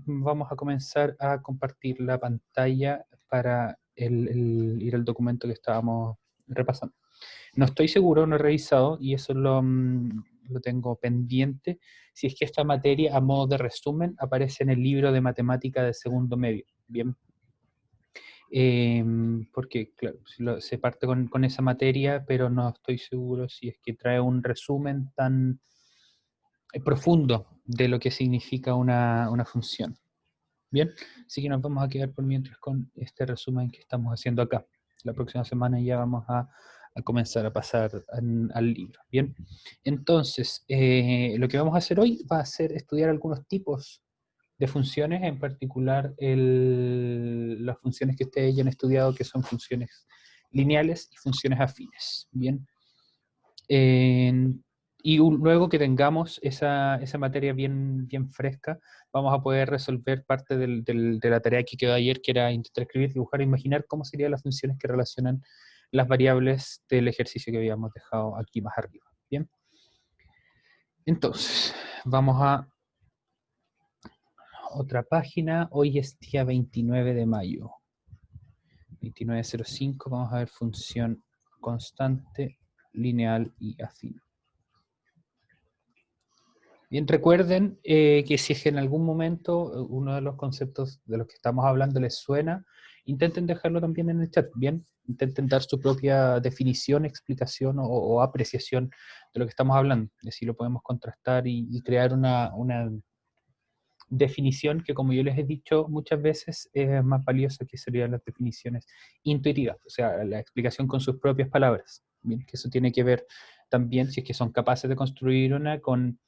vamos a comenzar a compartir la pantalla para ir al documento que estábamos repasando. No estoy seguro, no he revisado, y eso lo tengo pendiente, si es que esta materia, a modo de resumen, aparece en el libro de matemática de segundo medio. Bien. Porque, claro, se parte con esa materia, pero no estoy seguro si es que trae un resumen tan profundo de lo que significa una función. Bien, así que nos vamos a quedar por mientras con este resumen que estamos haciendo acá. La próxima semana ya vamos a comenzar a pasar al libro. Bien, entonces, lo que vamos a hacer hoy va a ser estudiar algunos tipos de funciones, en particular las funciones que ustedes ya han estudiado, que son funciones lineales y funciones afines. Bien, y luego que tengamos esa materia bien fresca, vamos a poder resolver parte de la tarea que quedó ayer, que era intentar escribir, dibujar e imaginar cómo serían las funciones que relacionan las variables del ejercicio que habíamos dejado aquí más arriba. Bien, entonces, vamos a otra página. Hoy es día 29 de mayo. 29:05, vamos a ver función constante, lineal y afín. Bien, recuerden que si es que en algún momento uno de los conceptos de los que estamos hablando les suena, intenten dejarlo también en el chat, ¿bien? Intenten dar su propia definición, explicación o apreciación de lo que estamos hablando. Y así lo podemos contrastar y crear una definición que, como yo les he dicho muchas veces, es más valiosa que serían las definiciones intuitivas, o sea, la explicación con sus propias palabras. Bien, que eso tiene que ver también, si es que son capaces de construir una, con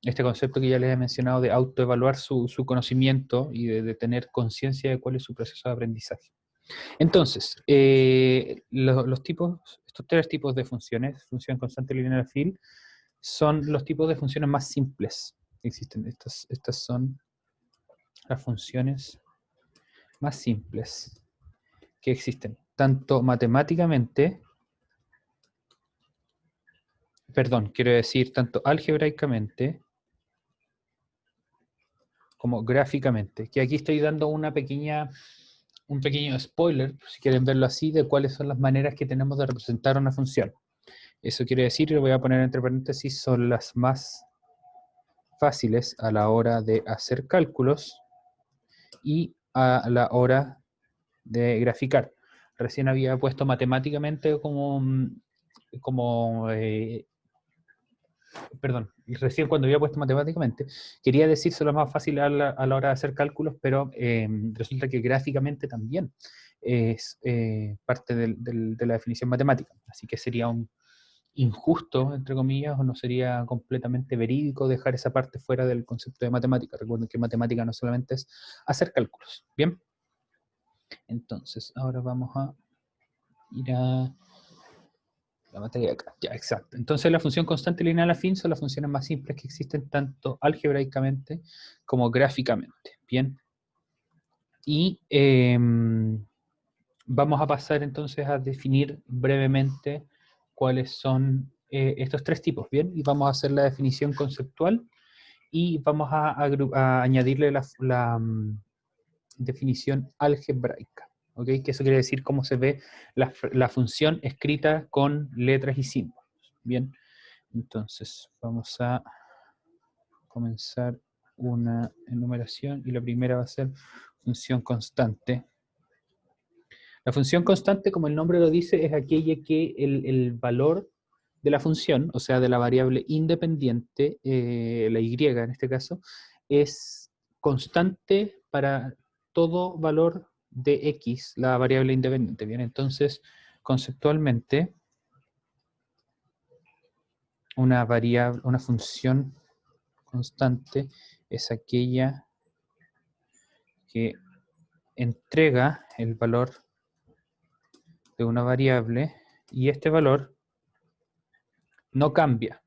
este concepto que ya les he mencionado de autoevaluar su conocimiento y de tener conciencia de cuál es su proceso de aprendizaje. Entonces, estos tres tipos de funciones, función constante, lineal, afín, son los tipos de funciones más simples que existen. Estas son las funciones más simples que existen, tanto matemáticamente, quiero decir, tanto algebraicamente como gráficamente, que aquí estoy dando un pequeño spoiler, si quieren verlo así, de cuáles son las maneras que tenemos de representar una función. Eso quiere decir, y lo voy a poner entre paréntesis, son las más fáciles a la hora de hacer cálculos y a la hora de graficar. Recién había puesto matemáticamente y recién cuando había puesto matemáticamente, quería decir solo más fácil a la hora de hacer cálculos, pero resulta que gráficamente también es parte de la definición matemática. Así que sería un injusto, entre comillas, o no sería completamente verídico dejar esa parte fuera del concepto de matemática. Recuerden que matemática no solamente es hacer cálculos. Bien, entonces ahora vamos a ir a la materia de acá. Ya, exacto. Entonces la función constante lineal afín son las funciones más simples que existen tanto algebraicamente como gráficamente. Bien. Y vamos a pasar entonces a definir brevemente cuáles son estos tres tipos. Bien. Y vamos a hacer la definición conceptual y vamos a añadirle la definición algebraica. ¿Ok? Que eso quiere decir cómo se ve la función escrita con letras y símbolos. Bien, entonces vamos a comenzar una enumeración y la primera va a ser función constante. La función constante, como el nombre lo dice, es aquella que el valor de la función, o sea, de la variable independiente, la y en este caso, es constante para todo valor de x, la variable independiente. Bien, entonces, conceptualmente, una función constante es aquella que entrega el valor de una variable y este valor no cambia.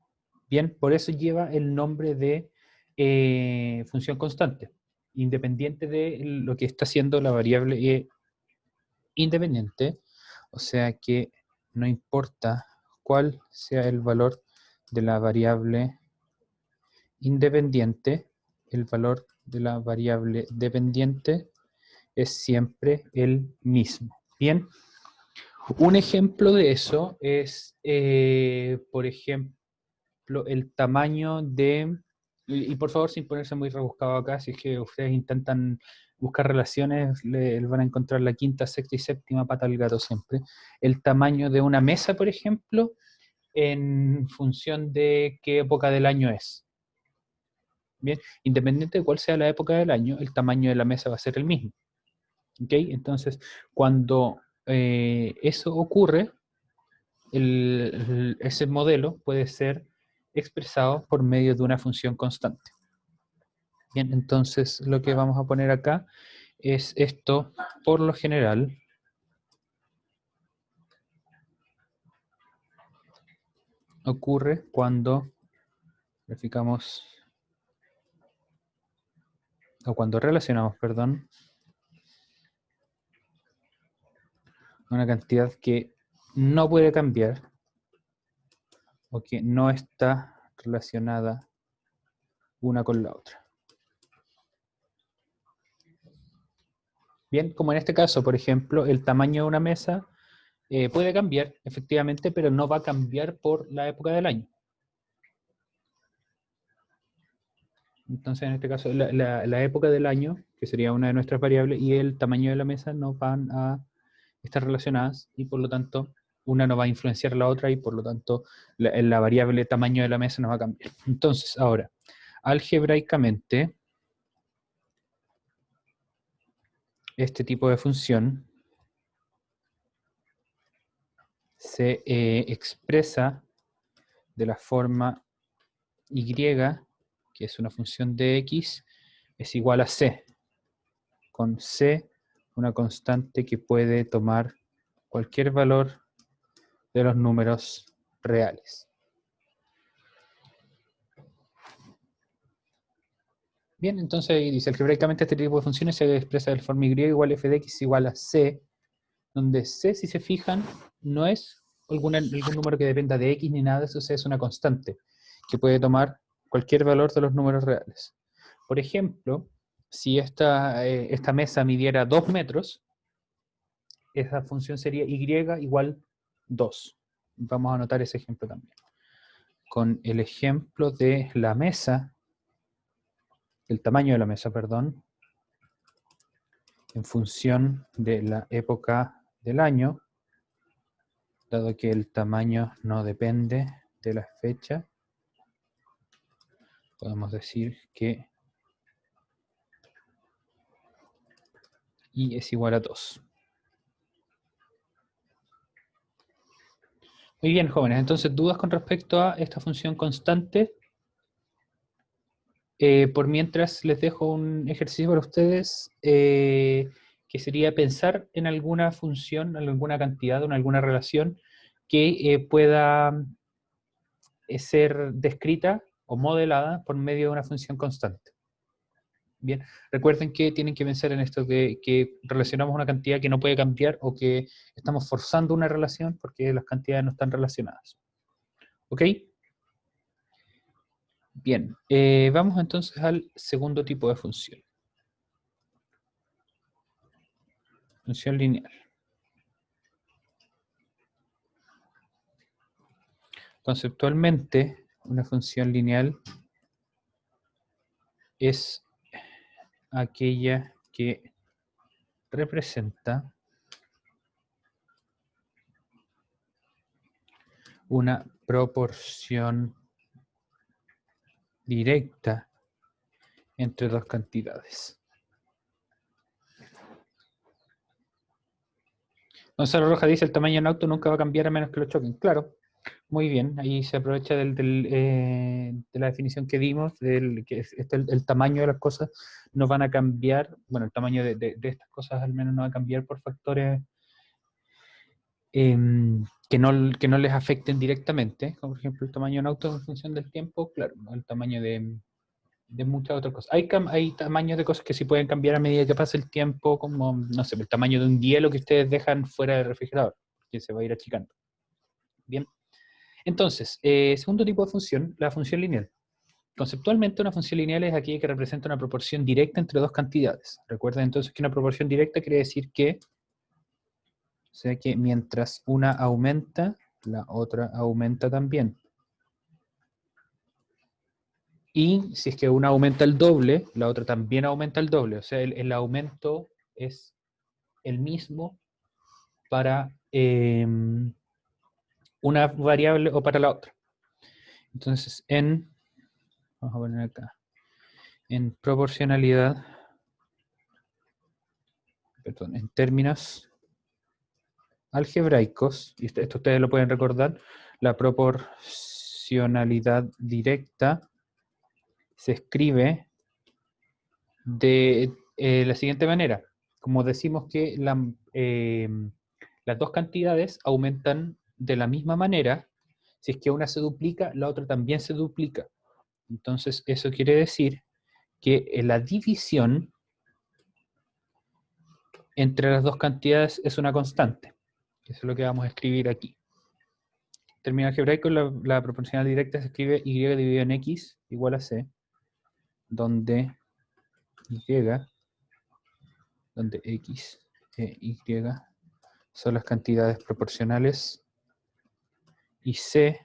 Bien, por eso lleva el nombre de función constante, independiente de lo que está haciendo la variable independiente, o sea que no importa cuál sea el valor de la variable independiente, el valor de la variable dependiente es siempre el mismo. Bien, un ejemplo de eso es, por ejemplo, el tamaño de, y por favor sin ponerse muy rebuscado acá, si es que ustedes intentan buscar relaciones, les van a encontrar la quinta, sexta y séptima pata al gato siempre. El tamaño de una mesa, por ejemplo, en función de qué época del año es. Bien, independiente de cuál sea la época del año, el tamaño de la mesa va a ser el mismo. ¿Ok? Entonces, cuando eso ocurre, ese modelo puede ser expresado por medio de una función constante. Bien, entonces lo que vamos a poner acá es esto, por lo general, ocurre cuando graficamos, o cuando relacionamos, perdón, una cantidad que no puede cambiar o que no está relacionada una con la otra. Bien, como en este caso, por ejemplo, el tamaño de una mesa puede cambiar, efectivamente, pero no va a cambiar por la época del año. Entonces, en este caso, la época del año, que sería una de nuestras variables, y el tamaño de la mesa no van a estar relacionadas, y por lo tanto, una no va a influenciar a la otra, y por lo tanto, la variable tamaño de la mesa no va a cambiar. Entonces, ahora, algebraicamente, este tipo de función se expresa de la forma y, que es una función de x, es igual a c, con c una constante que puede tomar cualquier valor de los números reales. Bien, entonces dice, algebraicamente este tipo de funciones se expresa de forma y igual a f de x igual a c, donde c, si se fijan, no es algún número que dependa de x ni nada de eso, c es una constante que puede tomar cualquier valor de los números reales. Por ejemplo, si esta mesa midiera 2 metros, esa función sería y igual 2. Vamos a anotar ese ejemplo también. Con el ejemplo de la mesa, el tamaño de la mesa, perdón, en función de la época del año, dado que el tamaño no depende de la fecha, podemos decir que y es igual a 2. Muy bien, jóvenes, entonces, ¿dudas con respecto a esta función constante? Por mientras les dejo un ejercicio para ustedes, que sería pensar en alguna función, en alguna cantidad, en alguna relación que pueda ser descrita o modelada por medio de una función constante. Bien, recuerden que tienen que pensar en esto de que relacionamos una cantidad que no puede cambiar o que estamos forzando una relación porque las cantidades no están relacionadas. ¿Ok? Bien, vamos entonces al segundo tipo de función. Función lineal. Conceptualmente, una función lineal es aquella que representa una proporción directa entre dos cantidades. Gonzalo Rojas dice, el tamaño de un auto nunca va a cambiar a menos que lo choquen. Claro, muy bien, ahí se aprovecha de la definición que dimos, que el tamaño de las cosas no van a cambiar, bueno, el tamaño de estas cosas al menos no va a cambiar por factores que no les afecten directamente, como por ejemplo el tamaño de un auto en función del tiempo, claro, ¿no? El tamaño de muchas otras cosas. Hay tamaños de cosas que sí pueden cambiar a medida que pasa el tiempo, como, no sé, el tamaño de un hielo que ustedes dejan fuera del refrigerador, que se va a ir achicando. Bien. Entonces, segundo tipo de función, la función lineal. Conceptualmente, una función lineal es aquella que representa una proporción directa entre dos cantidades. Recuerden entonces que una proporción directa quiere decir que, o sea, que mientras una aumenta, la otra aumenta también. Y si es que una aumenta el doble, la otra también aumenta el doble. O sea, el aumento es el mismo para una variable o para la otra. Entonces, vamos a poner acá, en proporcionalidad, perdón, en términos algebraicos, y esto ustedes lo pueden recordar, la proporcionalidad directa se escribe de la siguiente manera. Como decimos que las dos cantidades aumentan de la misma manera, si es que una se duplica, la otra también se duplica. Entonces, eso quiere decir que la división entre las dos cantidades es una constante. Eso es lo que vamos a escribir aquí. En términos algebraicos, la proporcional directa se escribe y dividido en x igual a c, donde x e y son las cantidades proporcionales y c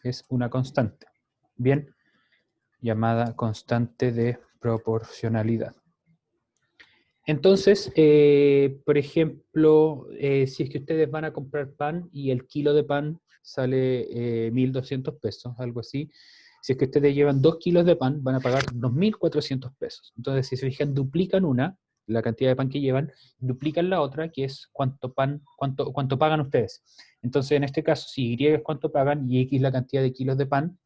es una constante, bien, llamada constante de proporcionalidad. Entonces, por ejemplo, si es que ustedes van a comprar pan y el kilo de pan sale 1.200 pesos, algo así, si es que ustedes llevan 2 kilos de pan, van a pagar 2.400 pesos. Entonces, si se fijan, duplican la cantidad de pan que llevan, duplican la otra, que es cuánto pagan ustedes. Entonces, en este caso, si Y es cuánto pagan y X la cantidad de kilos de pan,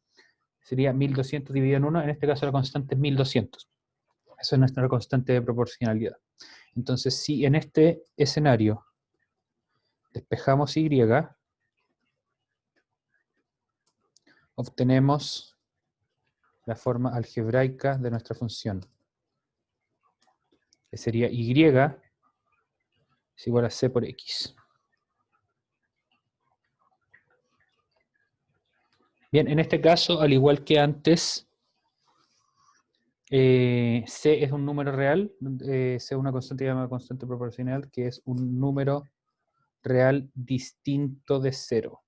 sería 1.200 dividido en 1, en este caso la constante es 1.200. Eso es nuestra constante de proporcionalidad. Entonces, si en este escenario despejamos Y, obtenemos la forma algebraica de nuestra función, que sería Y es igual a C por X. Bien, en este caso, al igual que antes, C es un número real, C es una constante llamada constante proporcional, que es un número real distinto de 0.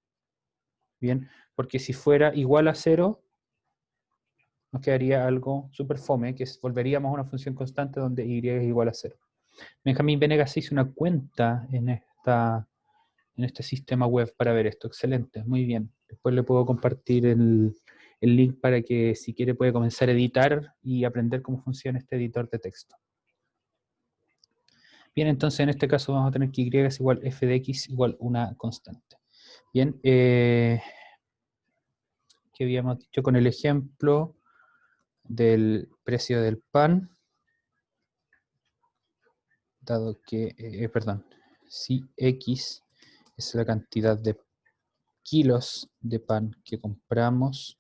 Bien, porque si fuera igual a 0, nos quedaría algo súper fome, que volveríamos a una función constante donde Y es igual a 0. Benjamín Venegas hizo una cuenta en este sistema web para ver esto. Excelente, muy bien. Después le puedo compartir el link para que si quiere puede comenzar a editar y aprender cómo funciona este editor de texto. Bien, entonces en este caso vamos a tener que Y es igual f de x igual una constante. Bien, ¿qué habíamos dicho con el ejemplo del precio del pan? Dado que, si X es la cantidad de kilos de pan que compramos,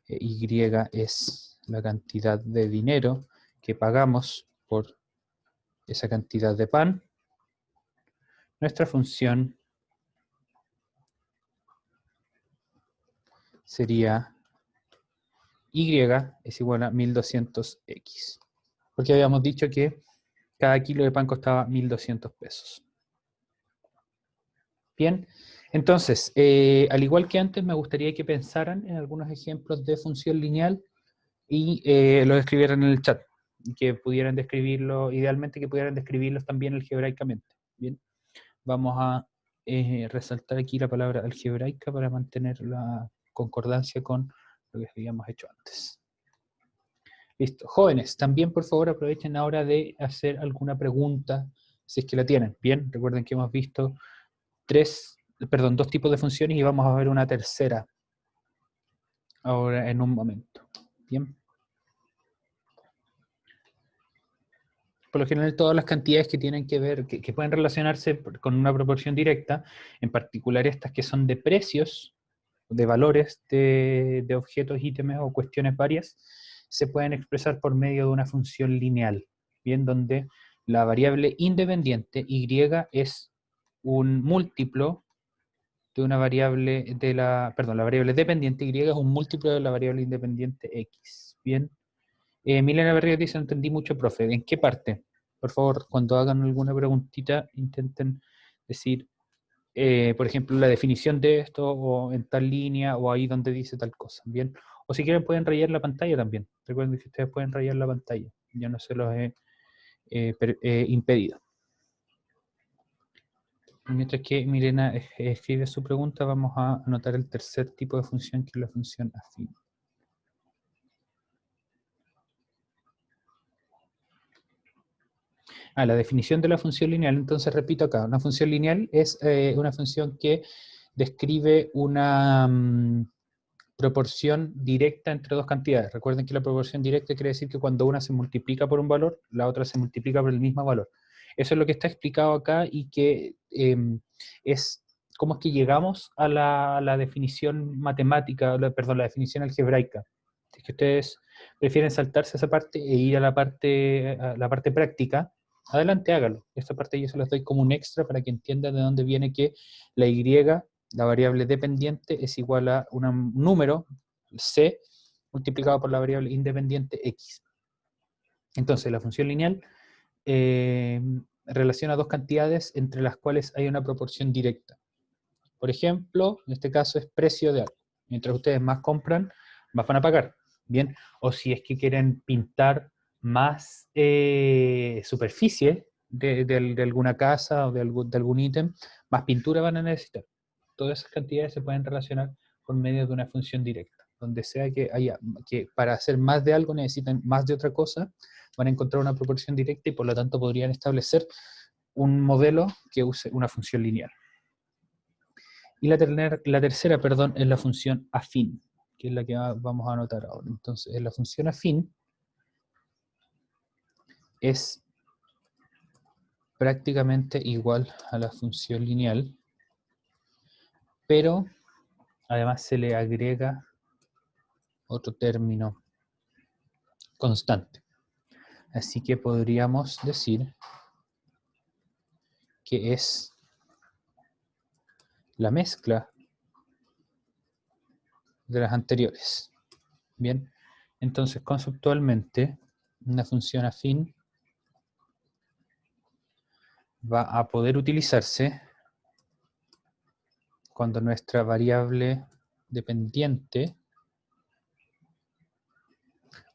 Y es la cantidad de dinero que pagamos por esa cantidad de pan, nuestra función sería Y es igual a 1.200x. Porque habíamos dicho que cada kilo de pan costaba 1.200 pesos. Bien, entonces, al igual que antes, me gustaría que pensaran en algunos ejemplos de función lineal y los escribieran en el chat. Y que pudieran describirlo, idealmente que pudieran describirlos también algebraicamente. Bien, vamos a resaltar aquí la palabra algebraica para mantener la concordancia con lo que habíamos hecho antes. Listo. Jóvenes, también por favor aprovechen ahora de hacer alguna pregunta, si es que la tienen. Bien, recuerden que hemos visto dos tipos de funciones y vamos a ver una tercera ahora en un momento. Bien. Por lo general, todas las cantidades que tienen que ver, que pueden relacionarse con una proporción directa, en particular estas que son de precios, de valores de objetos, ítems o cuestiones varias, se pueden expresar por medio de una función lineal, bien, donde la variable independiente, Y, es un múltiplo de una variable perdón, la variable dependiente y es un múltiplo de la variable independiente x. Bien. Milena Berrío dice, no entendí mucho, profe. ¿En qué parte? Por favor, cuando hagan alguna preguntita, intenten decir, por ejemplo, la definición de esto, o en tal línea, o ahí donde dice tal cosa. Bien. O si quieren pueden rayar la pantalla también. Recuerden que ustedes pueden rayar la pantalla. Yo no se los he impedido. Mientras que Milena escribe su pregunta, vamos a anotar el tercer tipo de función, que es la función afín. La definición de la función lineal, entonces repito acá, una función lineal es una función que describe una proporción directa entre dos cantidades. Recuerden que la proporción directa quiere decir que cuando una se multiplica por un valor, la otra se multiplica por el mismo valor. Eso es lo que está explicado acá y que es cómo es que llegamos a la definición matemática, perdón, la definición algebraica. Es que ustedes prefieren saltarse esa parte e ir a la parte práctica, adelante hágalo. Esta parte yo se las doy como un extra para que entiendan de dónde viene que la y, la variable dependiente, es igual a un número, c, multiplicado por la variable independiente x. Entonces la función lineal relaciona dos cantidades entre las cuales hay una proporción directa. Por ejemplo, en este caso es precio de algo. Mientras ustedes más compran, más van a pagar. Bien, o si es que quieren pintar más superficie de alguna casa o de algún ítem, más pintura van a necesitar. Todas esas cantidades se pueden relacionar por medio de una función directa. Donde sea que haya, que para hacer más de algo necesitan más de otra cosa, van a encontrar una proporción directa y por lo tanto podrían establecer un modelo que use una función lineal. Y la tercera, perdón, es la función afín, que es la que vamos a anotar ahora. Entonces, la función afín es prácticamente igual a la función lineal, pero además se le agrega otro término constante. Así que podríamos decir que es la mezcla de las anteriores. Bien, entonces conceptualmente una función afín va a poder utilizarse cuando nuestra variable dependiente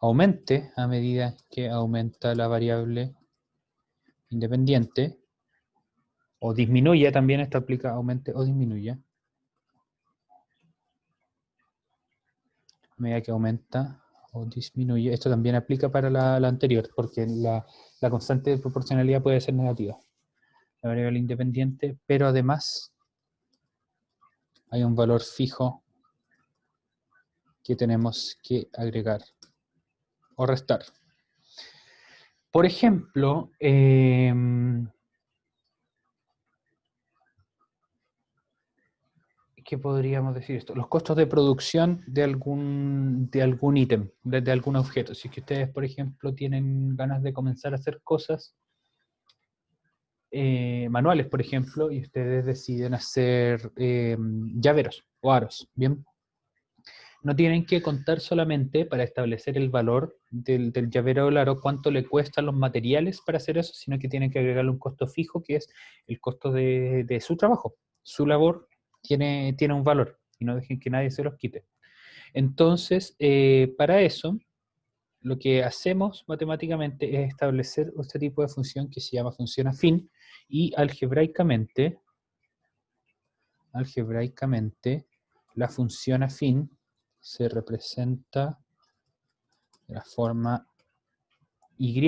aumente a medida que aumenta la variable independiente, o disminuya, también esto aplica aumente o disminuya, a medida que aumenta o disminuye. Esto también aplica para la anterior, porque la constante de proporcionalidad puede ser negativa, la variable independiente, pero además hay un valor fijo que tenemos que agregar o restar. Por ejemplo, ¿qué podríamos decir esto? Los costos de producción de algún ítem, de algún objeto. Si es que ustedes, por ejemplo, tienen ganas de comenzar a hacer cosas manuales, por ejemplo, y ustedes deciden hacer llaveros o aros, ¿bien? No tienen que contar solamente para establecer el valor del llavero o el aro cuánto le cuestan los materiales para hacer eso, sino que tienen que agregarle un costo fijo, que es el costo de su trabajo. Su labor tiene un valor y no dejen que nadie se los quite. Entonces, para eso, lo que hacemos matemáticamente es establecer este tipo de función que se llama función afín, y algebraicamente la función afín se representa de la forma y,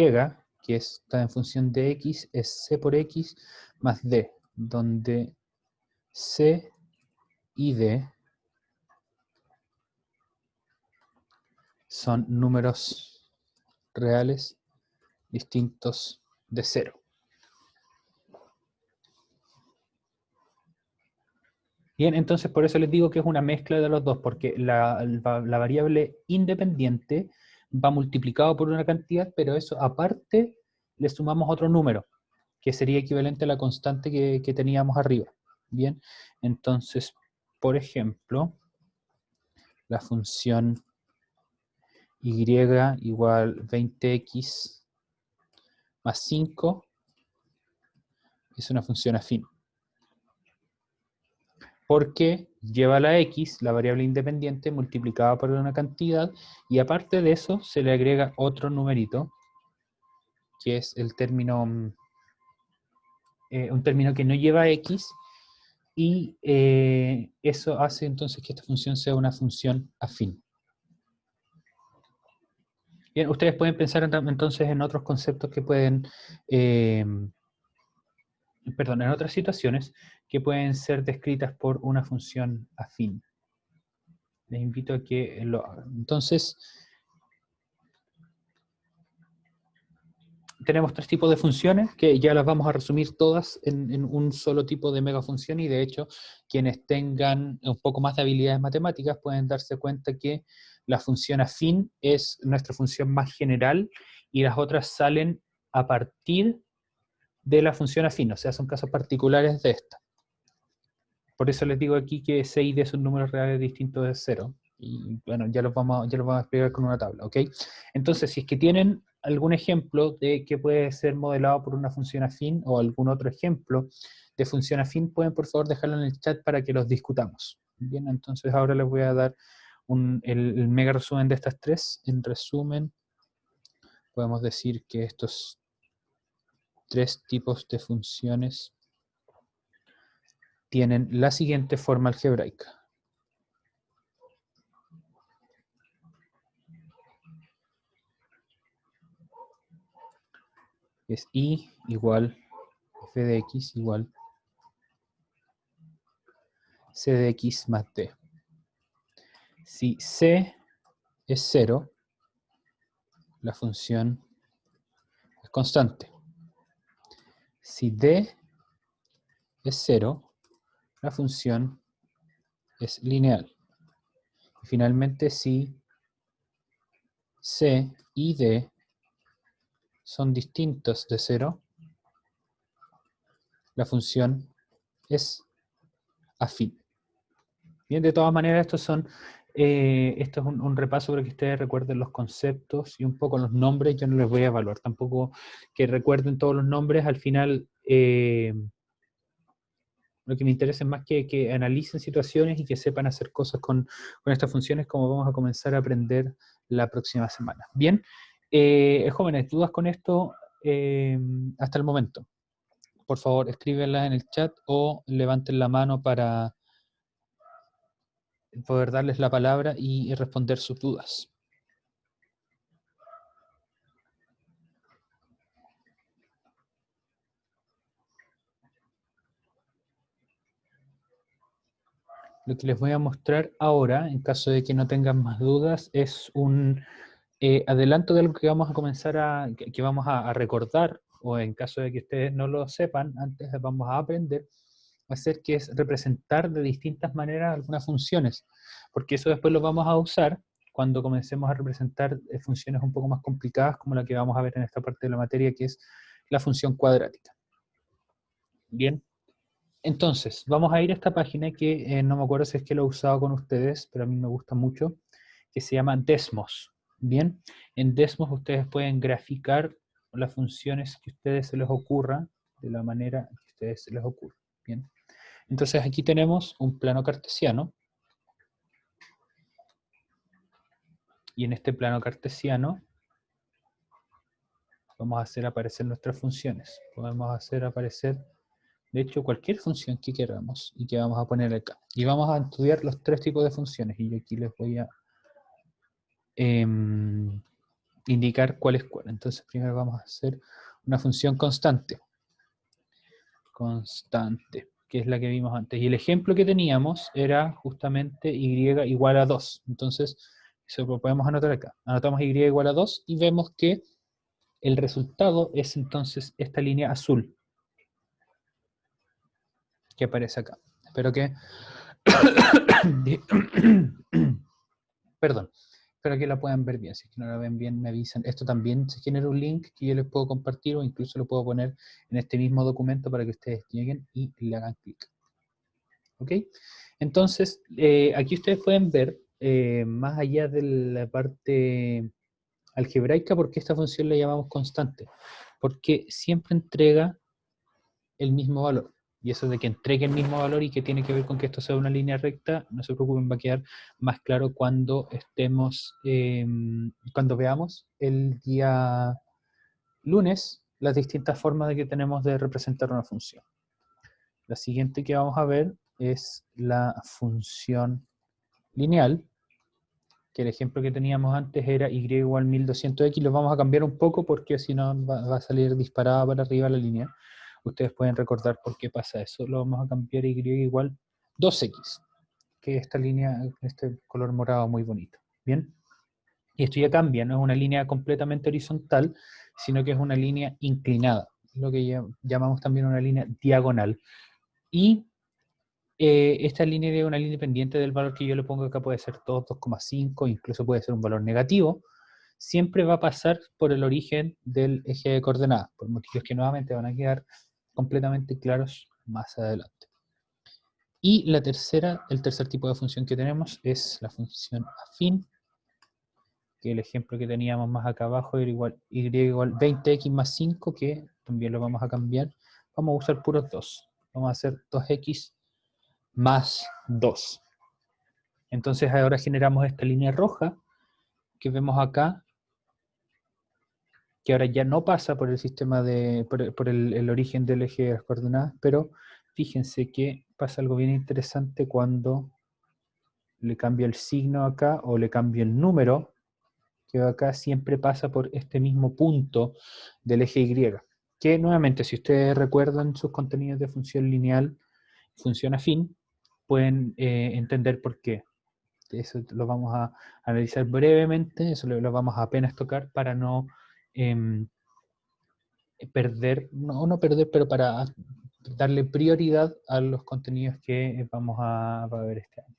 que está en función de x, es c por x más d, donde c y d son números reales distintos de 0. Bien, entonces por eso les digo que es una mezcla de los dos, porque la variable independiente va multiplicado por una cantidad, pero eso aparte le sumamos otro número, que sería equivalente a la constante que teníamos arriba. Bien, entonces por ejemplo, la función y igual 20x más 5 es una función afín. Porque lleva la x, la variable independiente, multiplicada por una cantidad, y aparte de eso se le agrega otro numerito, que es el término, un término que no lleva x, y eso hace entonces que esta función sea una función afín. Bien, ustedes pueden pensar entonces en otros conceptos que pueden, en otras situaciones que pueden ser descritas por una función afín. Les invito a que lo hagan. Entonces, tenemos tres tipos de funciones que ya las vamos a resumir todas en un solo tipo de megafunción, y de hecho quienes tengan un poco más de habilidades matemáticas pueden darse cuenta que la función afín es nuestra función más general y las otras salen a partir de la función afín, o sea, son casos particulares de esta. Por eso les digo aquí que C y D son números reales distintos de 0. Y bueno, ya los vamos a explicar con una tabla, ¿ok? Entonces, si es que tienen algún ejemplo de que puede ser modelado por una función afín o algún otro ejemplo de función afín, pueden por favor dejarlo en el chat para que los discutamos. Bien, entonces ahora les voy a dar el mega resumen de estas tres. En resumen, podemos decir que estos tres tipos de funciones tienen la siguiente forma algebraica. Es y igual f de x igual c de x más d. Si c es 0, la función es constante. Si d es 0, la función es lineal. Y finalmente, si c y d son distintos de 0, la función es afín. Bien, de todas maneras, esto es un repaso para que ustedes recuerden los conceptos y un poco los nombres. Yo no les voy a evaluar, tampoco que recuerden todos los nombres. Al final, lo que me interesa es más que analicen situaciones y que sepan hacer cosas con estas funciones, como vamos a comenzar a aprender la próxima semana. Bien, jóvenes, ¿dudas con esto hasta el momento? Por favor, escríbenlas en el chat o levanten la mano para poder darles la palabra y responder sus dudas. Lo que les voy a mostrar ahora, en caso de que no tengan más dudas, es un adelanto de algo que vamos a comenzar que vamos a recordar, o en caso de que ustedes no lo sepan, antes vamos a aprender a hacer, que es representar de distintas maneras algunas funciones, porque eso después lo vamos a usar cuando comencemos a representar funciones un poco más complicadas, como la que vamos a ver en esta parte de la materia, que es la función cuadrática. Bien. Entonces, vamos a ir a esta página que no me acuerdo si es que lo he usado con ustedes, pero a mí me gusta mucho, que se llama Desmos. Bien, en Desmos ustedes pueden graficar las funciones que a ustedes se les ocurra, de la manera que a ustedes se les ocurra. Bien, entonces aquí tenemos un plano cartesiano, y en este plano cartesiano vamos a hacer aparecer nuestras funciones. Podemos hacer aparecer, de hecho, cualquier función que queramos y que vamos a poner acá. Y vamos a estudiar los tres tipos de funciones, y yo aquí les voy a indicar cuál es cuál. Entonces primero vamos a hacer una función constante. Constante, que es la que vimos antes. Y el ejemplo que teníamos era justamente y igual a 2. Entonces, eso lo podemos anotar acá. Anotamos y igual a 2 y vemos que el resultado es entonces esta línea azul que aparece acá. Espero que... Perdón. Espero que la puedan ver bien. Si es que no la ven bien, me avisan. Esto también se genera un link que yo les puedo compartir, o incluso lo puedo poner en este mismo documento para que ustedes lleguen y le hagan clic. ¿ok? Entonces, aquí ustedes pueden ver, más allá de la parte algebraica, ¿por qué esta función la llamamos constante? Porque siempre entrega el mismo valor. Y eso de que entregue el mismo valor y que tiene que ver con que esto sea una línea recta, no se preocupen, va a quedar más claro cuando estemos, cuando veamos el día lunes las distintas formas de que tenemos de representar una función. La siguiente que vamos a ver es la función lineal, que el ejemplo que teníamos antes era y igual 1200x, lo vamos a cambiar un poco porque si no va a salir disparada para arriba la línea. Ustedes pueden recordar por qué pasa eso. Lo vamos a cambiar a y igual 2x, que esta línea, este color morado muy bonito. ¿Bien? Y esto ya cambia, no es una línea completamente horizontal, sino que es una línea inclinada, lo que llamamos también una línea diagonal. Y esta línea de una línea independiente del valor que yo le pongo acá puede ser 2, 2,5, incluso puede ser un valor negativo, siempre va a pasar por el origen del eje de coordenadas, por motivos que nuevamente van a quedar completamente claros más adelante. Y el tercer tipo de función que tenemos es la función afín, que el ejemplo que teníamos más acá abajo era igual, y igual 20x más 5, que también lo vamos a cambiar. Vamos a usar puros 2. Vamos a hacer 2x más 2. Entonces ahora generamos esta línea roja que vemos acá, que ahora ya no pasa por el sistema de, por el origen del eje de las coordenadas, pero fíjense que pasa algo bien interesante cuando le cambio el signo acá o le cambio el número, que acá siempre pasa por este mismo punto del eje Y. Que nuevamente, si ustedes recuerdan sus contenidos de función lineal, función afín, pueden entender por qué. Eso lo vamos a analizar brevemente, eso lo vamos a apenas tocar para no perder, no perder, pero para darle prioridad a los contenidos que vamos a ver este año.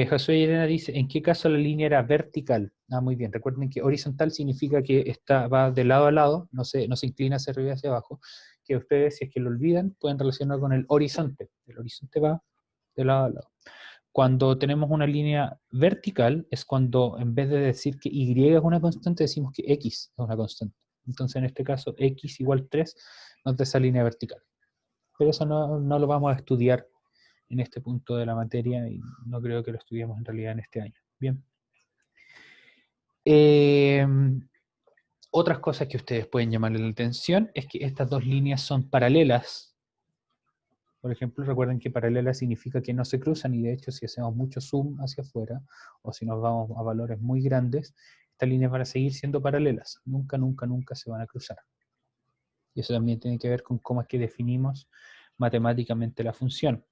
Josué y Elena dice, ¿en qué caso la línea era vertical? Ah, muy bien, recuerden que horizontal significa que va de lado a lado, no se inclina hacia arriba y hacia abajo, que ustedes, si es que lo olvidan, pueden relacionar con el horizonte. El horizonte va de lado a lado. Cuando tenemos una línea vertical, es cuando en vez de decir que Y es una constante, decimos que X es una constante. Entonces, en este caso, X igual 3 nos da esa línea vertical. Pero eso no lo vamos a estudiar en este punto de la materia y no creo que lo estudiemos en realidad en este año. Bien. Otras cosas que ustedes pueden llamarle la atención es que estas dos líneas son paralelas. Por ejemplo, recuerden que paralela significa que no se cruzan y de hecho si hacemos mucho zoom hacia afuera o si nos vamos a valores muy grandes, estas líneas van a seguir siendo paralelas. Nunca, nunca, nunca se van a cruzar. Y eso también tiene que ver con cómo es que definimos matemáticamente la función.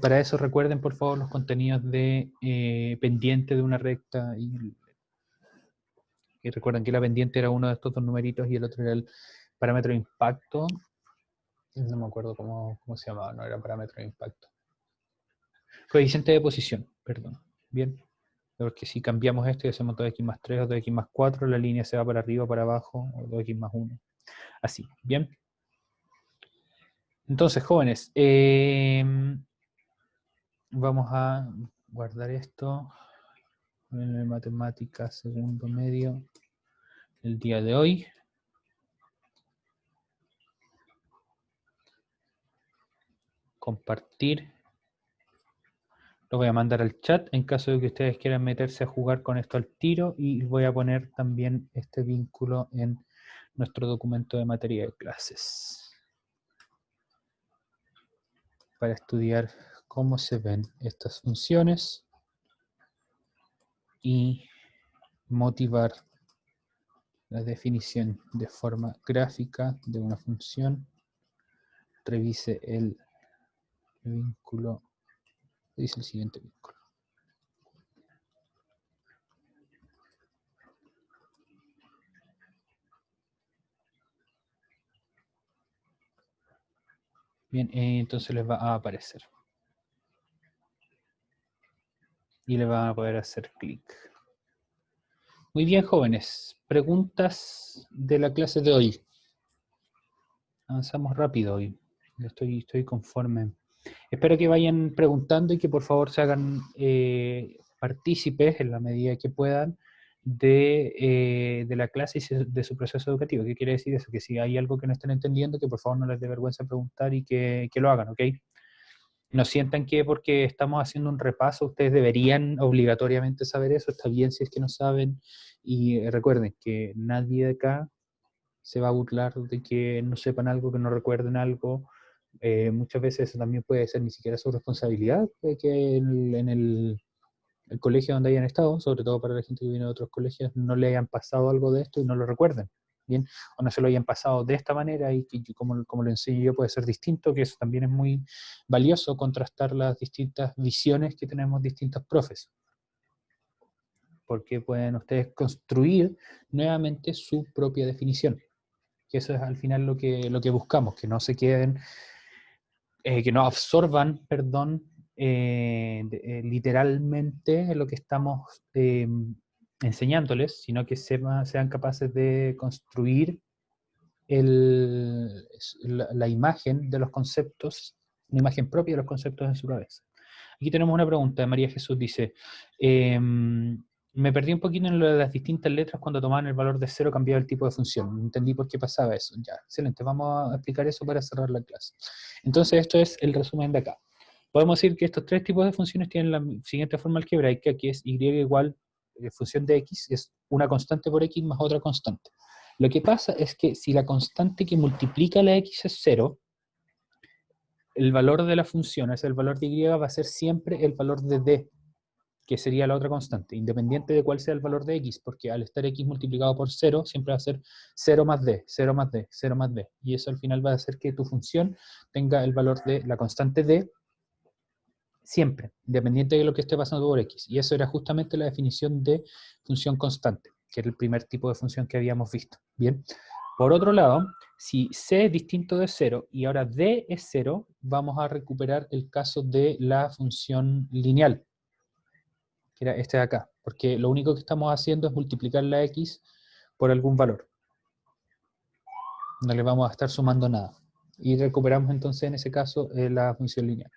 Para eso recuerden por favor los contenidos de pendiente de una recta y recuerden que la pendiente era uno de estos dos numeritos y el otro era el parámetro de impacto. No me acuerdo cómo se llamaba, no era parámetro de impacto. Coeficiente de posición, perdón. Bien, porque si cambiamos esto y hacemos 2x más 3 o 2x más 4, la línea se va para arriba o para abajo, o 2x más 1. Así, bien. Entonces, jóvenes, vamos a guardar esto en matemáticas segundo medio el día de hoy. Compartir. Lo voy a mandar al chat en caso de que ustedes quieran meterse a jugar con esto al tiro y voy a poner también este vínculo en nuestro documento de materia de clases para estudiar cómo se ven estas funciones y motivar la definición de forma gráfica de una función. Revise el vínculo, dice el siguiente vínculo. Bien, entonces les va a aparecer. Y le van a poder hacer clic. Muy bien, jóvenes. Preguntas de la clase de hoy. Avanzamos rápido hoy. Estoy conforme. Espero que vayan preguntando y que por favor se hagan partícipes en la medida que puedan de la clase y de su proceso educativo. ¿Qué quiere decir eso? Que si hay algo que no estén entendiendo, que por favor no les dé vergüenza preguntar y que lo hagan, ¿ok? No sientan que porque estamos haciendo un repaso, ustedes deberían obligatoriamente saber eso. Está bien si es que no saben. Y recuerden que nadie de acá se va a burlar de que no sepan algo, que no recuerden algo. Muchas veces eso también puede ser ni siquiera su responsabilidad, puede que el colegio donde hayan estado, sobre todo para la gente que viene de otros colegios, no le hayan pasado algo de esto y no lo recuerden, ¿bien? O no se lo hayan pasado de esta manera y que como lo enseño yo puede ser distinto, que eso también es muy valioso, contrastar las distintas visiones que tenemos distintos profes. Porque pueden ustedes construir nuevamente su propia definición. Que eso es al final lo que buscamos, que no se queden, que no absorban, perdón, literalmente lo que estamos enseñándoles, sino que sean capaces de construir la imagen de los conceptos, una imagen propia de los conceptos en su cabeza. Aquí tenemos una pregunta de María Jesús, dice, me perdí un poquito en lo de las distintas letras cuando tomaban el valor de 0 cambiaba el tipo de función. No entendí por qué pasaba eso. Ya, excelente. Vamos a explicar eso para cerrar la clase. Entonces, esto es el resumen de acá. Podemos decir que estos tres tipos de funciones tienen la siguiente forma algebraica, que es y igual función de x, es una constante por x más otra constante. Lo que pasa es que si la constante que multiplica la x es 0, el valor de la función, es el valor de y, va a ser siempre el valor de d, que sería la otra constante, independiente de cuál sea el valor de x, porque al estar x multiplicado por 0, siempre va a ser 0 más d, 0 más d, 0 más d, y eso al final va a hacer que tu función tenga el valor de la constante d siempre, independiente de lo que esté pasando por x, y eso era justamente la definición de función constante, que era el primer tipo de función que habíamos visto. Bien, por otro lado, si c es distinto de 0 y ahora d es 0, vamos a recuperar el caso de la función lineal, que era este de acá, porque lo único que estamos haciendo es multiplicar la x por algún valor. No le vamos a estar sumando nada. Y recuperamos entonces en ese caso la función lineal.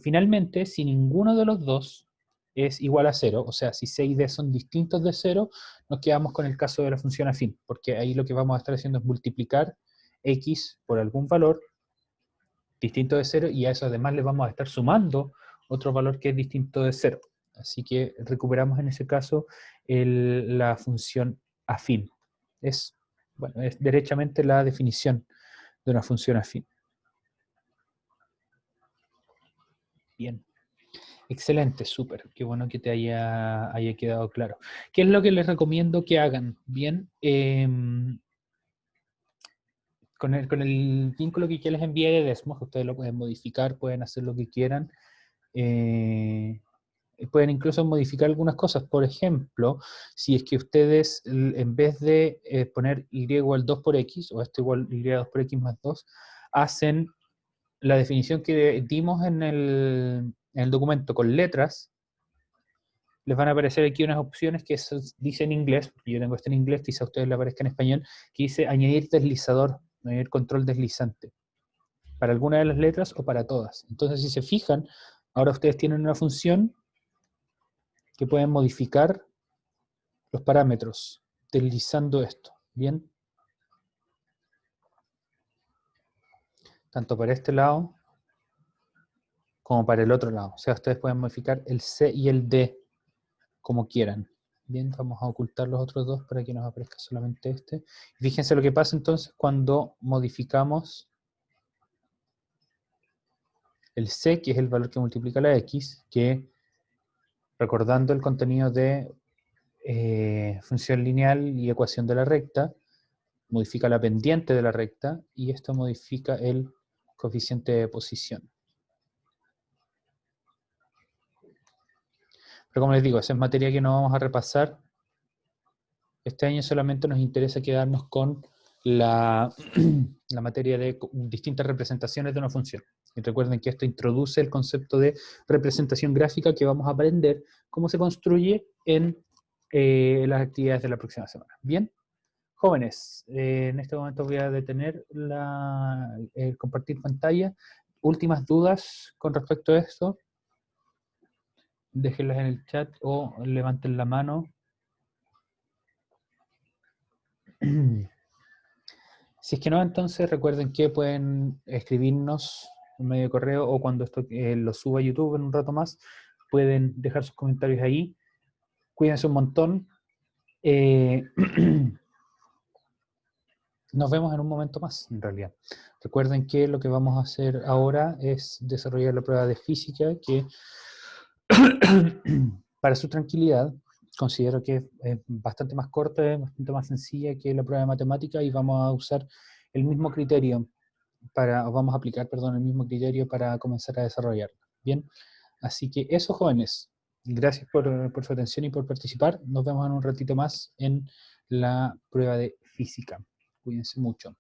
Finalmente, si ninguno de los dos es igual a 0, o sea, si c y d son distintos de 0, nos quedamos con el caso de la función afín, porque ahí lo que vamos a estar haciendo es multiplicar x por algún valor distinto de 0, y a eso además le vamos a estar sumando otro valor que es distinto de 0. Así que recuperamos en ese caso la función afín. Es derechamente la definición de una función afín. Bien. Excelente, súper. Qué bueno que te haya quedado claro. ¿Qué es lo que les recomiendo que hagan? Bien, con el vínculo que ya les envié de Desmos, ustedes lo pueden modificar, pueden hacer lo que quieran. Pueden incluso modificar algunas cosas. Por ejemplo, si es que ustedes, en vez de poner y igual 2 por x, o esto igual y 2 por x más 2, hacen la definición que dimos en el documento con letras, les van a aparecer aquí unas opciones que dicen en inglés, porque yo tengo esto en inglés, quizá a ustedes les aparezca en español, que dice añadir deslizador, añadir control deslizante, para alguna de las letras o para todas. Entonces, si se fijan, ahora ustedes tienen una función que pueden modificar los parámetros, deslizando esto, ¿bien? Tanto para este lado, como para el otro lado. O sea, ustedes pueden modificar el C y el D, como quieran. Bien, vamos a ocultar los otros dos para que nos aparezca solamente este. Fíjense lo que pasa entonces cuando modificamos el C, que es el valor que multiplica la X, que recordando el contenido de función lineal y ecuación de la recta, modifica la pendiente de la recta y esto modifica el coeficiente de posición. Pero como les digo, esa es materia que no vamos a repasar. Este año solamente nos interesa quedarnos con la materia de distintas representaciones de una función. Y recuerden que esto introduce el concepto de representación gráfica que vamos a aprender cómo se construye en las actividades de la próxima semana. Bien, Jóvenes, en este momento voy a detener el compartir pantalla. Últimas dudas con respecto a esto, déjenlas en el chat o levanten la mano. Si es que no, entonces recuerden que pueden escribirnos en medio de correo o cuando esto lo suba a YouTube en un rato más, pueden dejar sus comentarios ahí. Cuídense un montón. Nos vemos en un momento más, en realidad. Recuerden que lo que vamos a hacer ahora es desarrollar la prueba de física, que para su tranquilidad considero que es bastante más corta, bastante más sencilla que la prueba de matemática, y vamos a usar el mismo criterio vamos a aplicar, perdón, el mismo criterio para comenzar a desarrollar. Bien, así que eso, jóvenes, gracias por su atención y por participar. Nos vemos en un ratito más en la prueba de física. Cuídense mucho.